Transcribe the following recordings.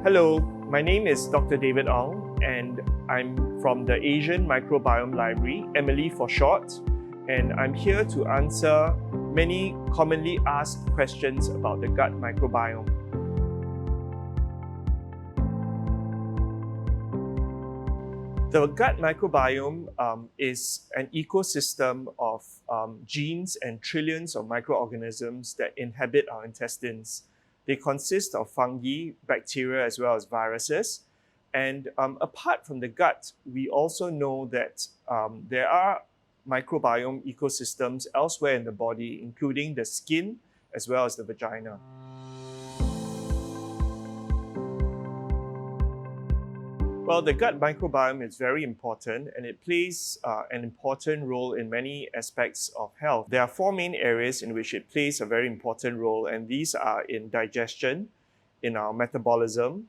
Hello, my name is Dr. David Ong and I'm from the Asian Microbiome Library, Amili for short, and I'm here to answer many commonly asked questions about the gut microbiome. The gut microbiome is an ecosystem of genes and trillions of microorganisms that inhabit our intestines. They consist of fungi, bacteria, as well as viruses. And apart from the gut, we also know that there are microbiome ecosystems elsewhere in the body, including the skin as well as the vagina. Well, the gut microbiome is very important and it plays an important role in many aspects of health. There are four main areas in which it plays a very important role, and these are in digestion, in our metabolism,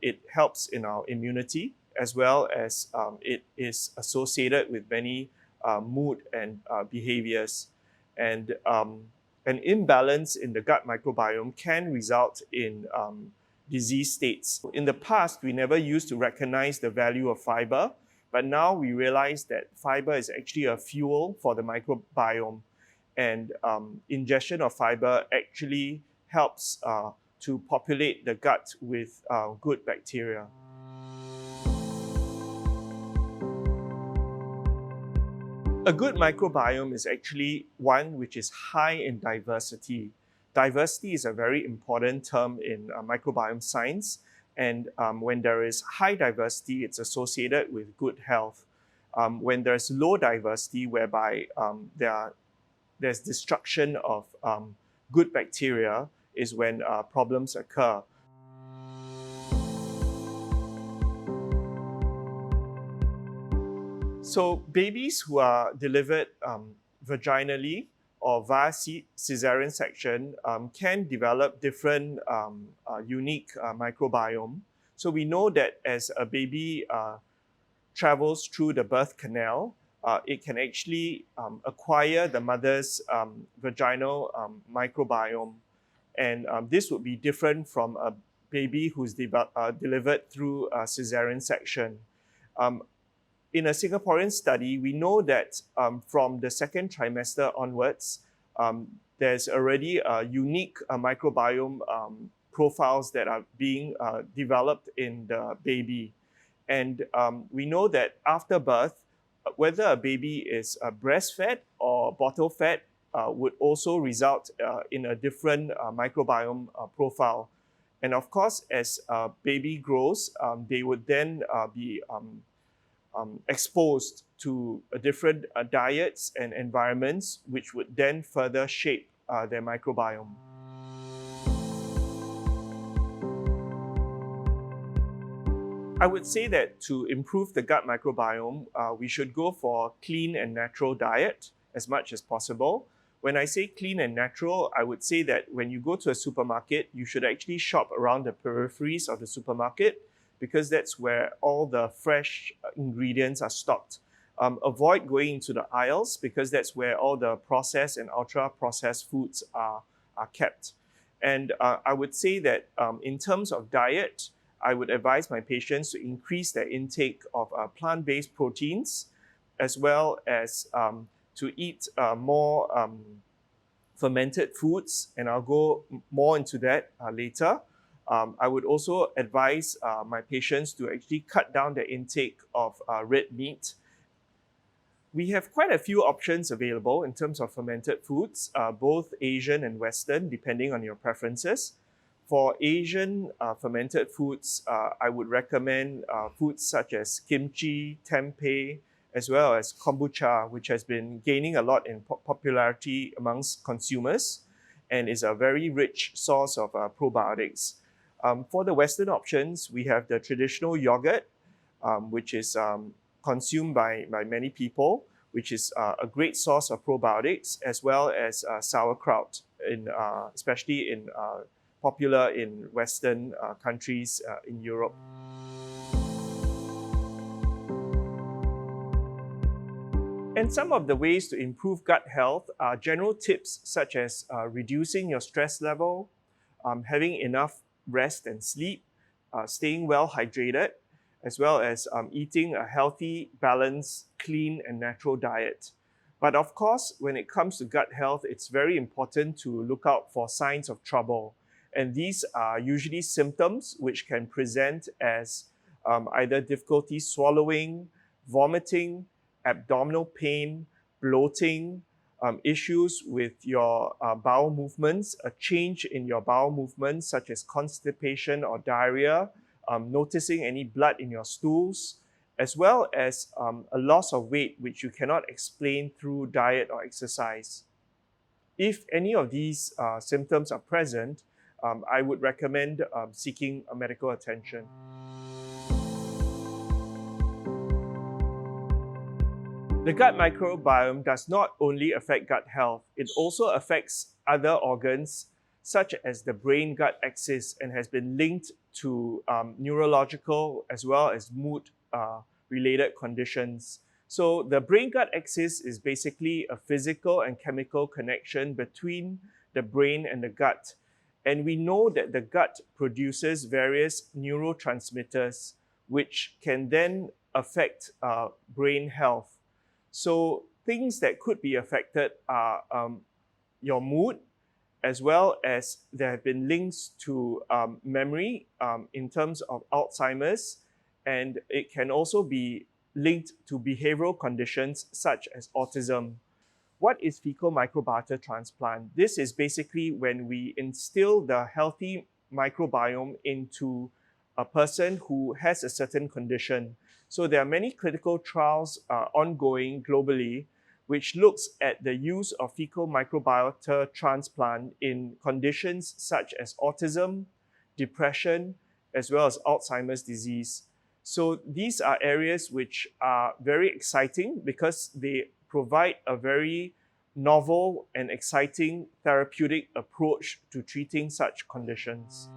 it helps in our immunity, as well as it is associated with many mood and behaviors. And an imbalance in the gut microbiome can result in disease states. In the past, we never used to recognize the value of fiber, but now we realize that fiber is actually a fuel for the microbiome, and ingestion of fiber actually helps to populate the gut with good bacteria. A good microbiome is actually one which is high in diversity. Diversity is a very important term in microbiome science, and when there is high diversity, it's associated with good health. When there's low diversity, whereby there's destruction of good bacteria, is when problems occur. So babies who are delivered vaginally or via cesarean section can develop different unique microbiome. So we know that as a baby travels through the birth canal, it can actually acquire the mother's vaginal microbiome. And this would be different from a baby who's delivered through a cesarean section. In a Singaporean study, we know that from the second trimester onwards, there's already unique microbiome profiles that are being developed in the baby. And we know that after birth, whether a baby is breastfed or bottle-fed would also result in a different microbiome profile. And of course, as a baby grows, they would then be exposed to different diets and environments, which would then further shape their microbiome. I would say that to improve the gut microbiome, we should go for a clean and natural diet as much as possible. When I say clean and natural, I would say that when you go to a supermarket, you should actually shop around the peripheries of the supermarket, because that's where all the fresh ingredients are stocked. Avoid going into the aisles, because that's where all the processed and ultra-processed foods are kept. And I would say that in terms of diet, I would advise my patients to increase their intake of plant-based proteins, as well as to eat more fermented foods, and I'll go more into that later. I would also advise my patients to actually cut down their intake of red meat. We have quite a few options available in terms of fermented foods, both Asian and Western, depending on your preferences. For Asian fermented foods, I would recommend foods such as kimchi, tempeh, as well as kombucha, which has been gaining a lot in popularity amongst consumers and is a very rich source of probiotics. For the Western options, we have the traditional yogurt, which is consumed by many people, which is a great source of probiotics, as well as sauerkraut, especially popular in Western countries in Europe. And some of the ways to improve gut health are general tips such as reducing your stress level, having enough rest and sleep, staying well hydrated, as well as eating a healthy, balanced, clean, and natural diet. But of course, when it comes to gut health, it's very important to look out for signs of trouble. And these are usually symptoms which can present as either difficulty swallowing, vomiting, abdominal pain, bloating, issues with your bowel movements, a change in your bowel movements such as constipation or diarrhea, noticing any blood in your stools, as well as a loss of weight which you cannot explain through diet or exercise. If any of these symptoms are present, I would recommend seeking medical attention. The gut microbiome does not only affect gut health, it also affects other organs such as the brain-gut axis and has been linked to neurological as well as mood-related conditions. So the brain-gut axis is basically a physical and chemical connection between the brain and the gut. And we know that the gut produces various neurotransmitters which can then affect brain health. So things that could be affected are your mood, as well as there have been links to memory in terms of Alzheimer's, and it can also be linked to behavioral conditions such as autism. What is fecal microbiota transplant? This is basically when we instill the healthy microbiome into a person who has a certain condition. So there are many clinical trials ongoing globally which looks at the use of fecal microbiota transplant in conditions such as autism, depression, as well as Alzheimer's disease. So these are areas which are very exciting because they provide a very novel and exciting therapeutic approach to treating such conditions.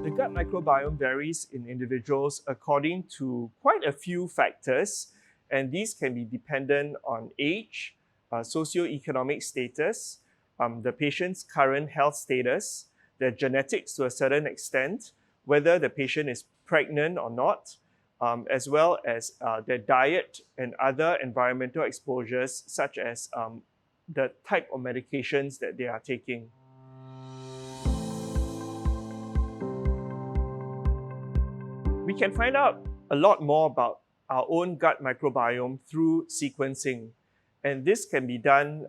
The gut microbiome varies in individuals according to quite a few factors, and these can be dependent on age, socioeconomic status, the patient's current health status, their genetics to a certain extent, whether the patient is pregnant or not, as well as their diet and other environmental exposures such as the type of medications that they are taking. We can find out a lot more about our own gut microbiome through sequencing. And this can be done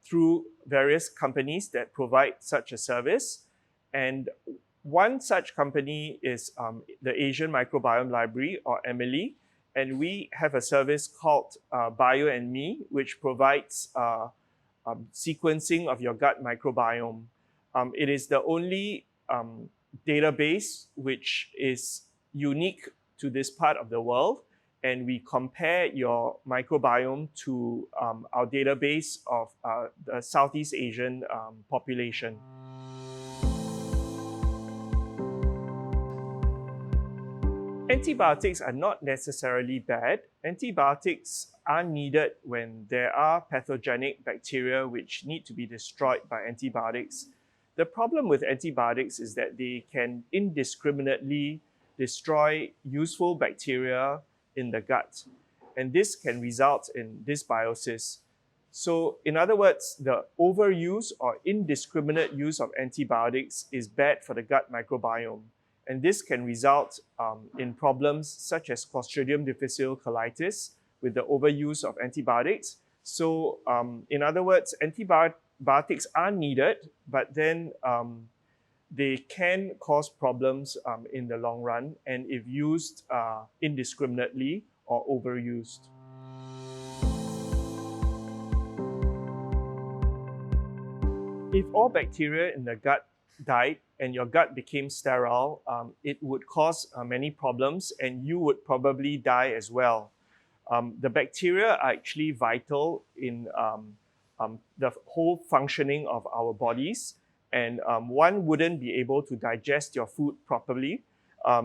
through various companies that provide such a service. And one such company is the Asian Microbiome Library, or Amili. And we have a service called Bio&Me, which provides sequencing of your gut microbiome. It is the only database which is unique to this part of the world, and we compare your microbiome to our database of the Southeast Asian population. Antibiotics are not necessarily bad. Antibiotics are needed when there are pathogenic bacteria which need to be destroyed by antibiotics. The problem with antibiotics is that they can indiscriminately destroy useful bacteria in the gut, and this can result in dysbiosis. So in other words, the overuse or indiscriminate use of antibiotics is bad for the gut microbiome, and this can result in problems such as Clostridium difficile colitis with the overuse of antibiotics. So in other words, antibiotics are needed, but then they can cause problems in the long run, and if used indiscriminately or overused. If all bacteria in the gut died and your gut became sterile, it would cause many problems, and you would probably die as well. The bacteria are actually vital in the whole functioning of our bodies. And one wouldn't be able to digest your food properly.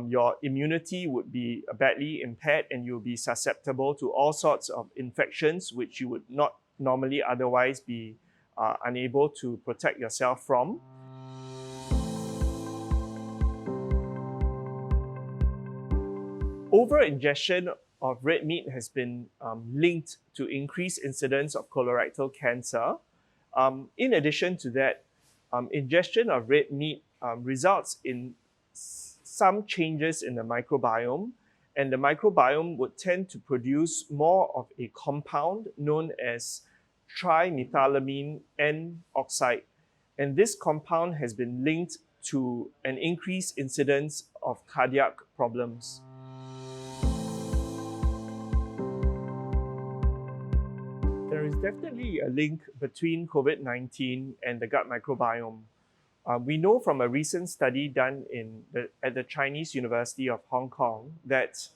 Your immunity would be badly impaired, and you'll be susceptible to all sorts of infections which you would not normally otherwise be are unable to protect yourself from. Over-ingestion of red meat has been linked to increased incidence of colorectal cancer. In addition to that, ingestion of red meat results in some changes in the microbiome, and the microbiome would tend to produce more of a compound known as trimethylamine N oxide. And this compound has been linked to an increased incidence of cardiac problems. There is definitely a link between COVID-19 and the gut microbiome. We know from a recent study done at the Chinese University of Hong Kong that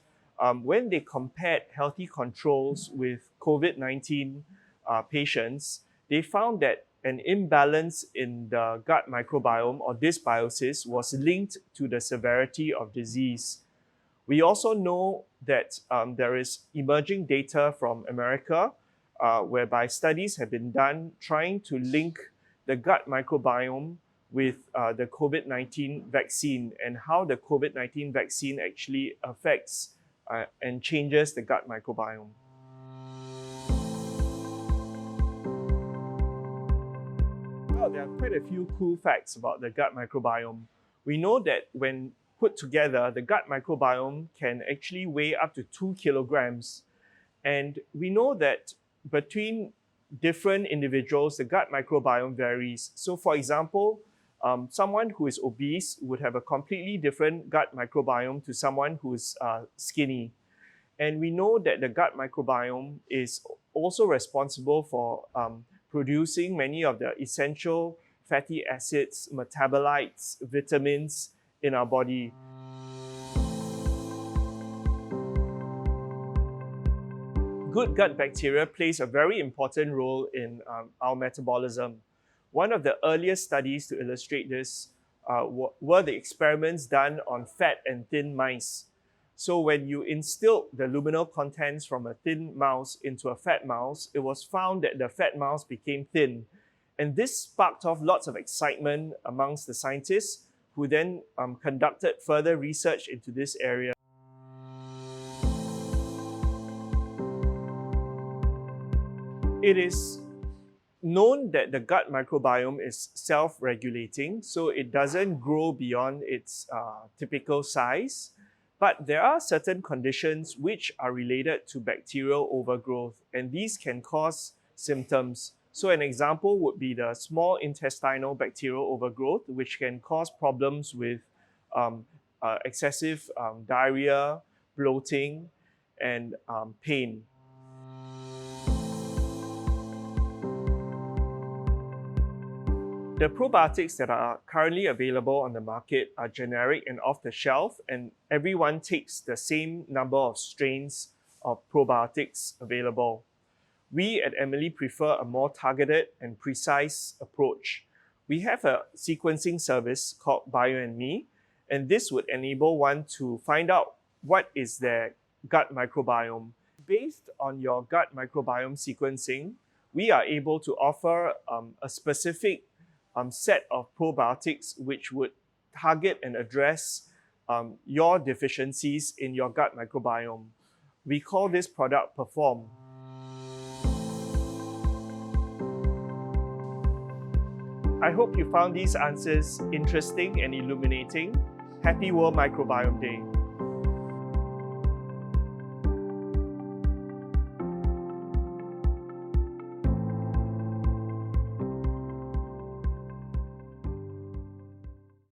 when they compared healthy controls with COVID-19 patients, they found that an imbalance in the gut microbiome or dysbiosis was linked to the severity of disease. We also know that there is emerging data from America whereby studies have been done trying to link the gut microbiome with the COVID-19 vaccine and how the COVID-19 vaccine actually affects and changes the gut microbiome. Well, there are quite a few cool facts about the gut microbiome. We know that when put together, the gut microbiome can actually weigh up to 2 kilograms. And we know that between different individuals, the gut microbiome varies. So for example, someone who is obese would have a completely different gut microbiome to someone who's skinny. And we know that the gut microbiome is also responsible for producing many of the essential fatty acids, metabolites, vitamins in our body. Good gut bacteria plays a very important role in our metabolism. One of the earliest studies to illustrate this were the experiments done on fat and thin mice. So when you instilled the luminal contents from a thin mouse into a fat mouse, it was found that the fat mouse became thin. And this sparked off lots of excitement amongst the scientists who then conducted further research into this area. It is known that the gut microbiome is self-regulating, so it doesn't grow beyond its typical size. But there are certain conditions which are related to bacterial overgrowth, and these can cause symptoms. So an example would be the small intestinal bacterial overgrowth, which can cause problems with excessive diarrhea, bloating, and pain. The probiotics that are currently available on the market are generic and off the shelf, and everyone takes the same number of strains of probiotics available. We at Amili prefer a more targeted and precise approach. We have a sequencing service called BioandMe, and this would enable one to find out what is their gut microbiome. Based on your gut microbiome sequencing, we are able to offer a specific set of probiotics which would target and address your deficiencies in your gut microbiome. We call this product Perform. I hope you found these answers interesting and illuminating. Happy World Microbiome Day!